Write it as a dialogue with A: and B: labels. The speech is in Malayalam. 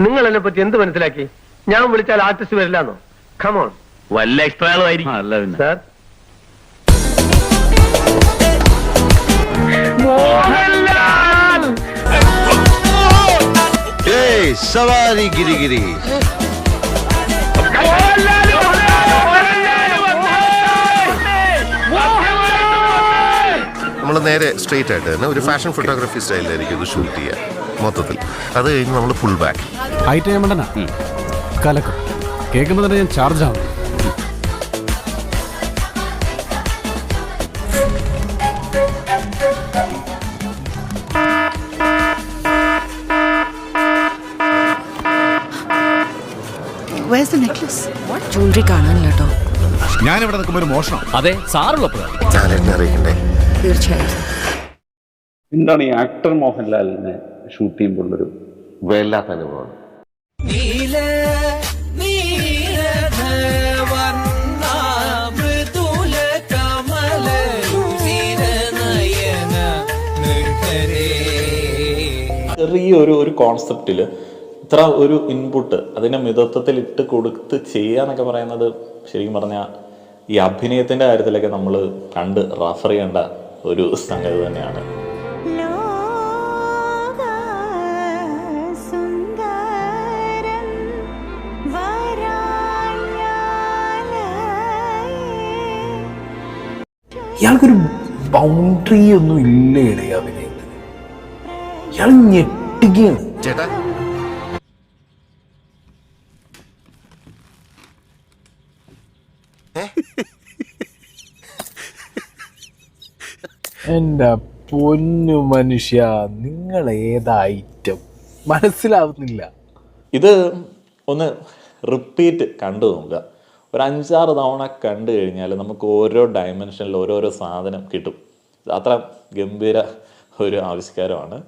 A: നിങ്ങൾ എന്നെ പറ്റി എന്ത് മനസ്സിലാക്കി? ഞാൻ വിളിച്ചാൽ ആർട്ടിസ്റ്റ് വരില്ലാന്നോ? കമോൺ,
B: വല്ല എക്സ്ട്രാ ആളുമായിരിക്കും. അല്ല പിന്നെ
A: സാർ.
C: സവാരി ഗിരിഗിരി. നമ്മൾ നേരെ സ്ട്രെയിറ്റ് ആയിട്ട് തന്നെ ഒരു ഫാഷൻ ഫോട്ടോഗ്രാഫി സ്റ്റൈലിലായിരിക്കും ഇത് ഷൂട്ട് ചെയ്യുക മൊത്തത്തിൽ. അത് കഴിഞ്ഞ് നമ്മൾ ഫുൾ ബാക്ക്
D: ഹൈറ്റ് ചെയ്യാൻ വേണ്ടനാ കലക്കും കേൾക്കുമ്പോൾ തന്നെ ഞാൻ ചാർജ് ആവും.
E: ജ്വല്ലറി കാണാനില്ല കേട്ടോ.
D: ഞാനിവിടെ നിൽക്കുമ്പോൾ ഒരു മോഷണം.
B: അതെ, സാറുള്ളപ്പോഴാ
C: ഞാനെന്നെ അറിയിക്കണ്ടേ.
E: തീർച്ചയായും.
F: എന്താണ് ഈ ആക്ടർ മോഹൻലാലിനെ ഷൂട്ട് ചെയ്യുമ്പോഴുള്ളൊരു
C: വല്ലാത്ത അനുഭവമാണ്.
G: ചെറിയൊരു കോൺസെപ്റ്റിൽ ഇത്ര ഒരു ഇൻപുട്ട് അതിനെ മിതത്വത്തിൽ ഇട്ട് കൊടുത്ത് ചെയ്യാന്നൊക്കെ പറയുന്നത് ശരിക്കും പറഞ്ഞാൽ ഈ അഭിനയത്തിൻ്റെ കാര്യത്തിലൊക്കെ നമ്മൾ കണ്ട് റഫർ ചെയ്യേണ്ട ഒരു സംഗതി തന്നെയാണ്.
H: ഇയാൾക്കൊരു ബൗണ്ടറി ഒന്നും ഇല്ലേ അഭിനയത്തിന്. ഇയാൾ ഞെട്ടിക്കുകയാണ്.
C: ചേട്ടാ
H: എൻ്റെ പൊന്നു മനുഷ്യ, നിങ്ങൾ ഏതാ ഐറ്റം മനസ്സിലാവുന്നില്ല.
G: ഇത് ഒന്ന് റിപ്പീറ്റ് കണ്ടു നോക്കുക. ഒരു 5-6 തവണ കണ്ടു കഴിഞ്ഞാൽ നമുക്ക് ഓരോ ഡയമെൻഷനിൽ ഓരോരോ സാധനം കിട്ടും. അത്ര ഗംഭീര ഒരു ആവിഷ്കാരമാണ്.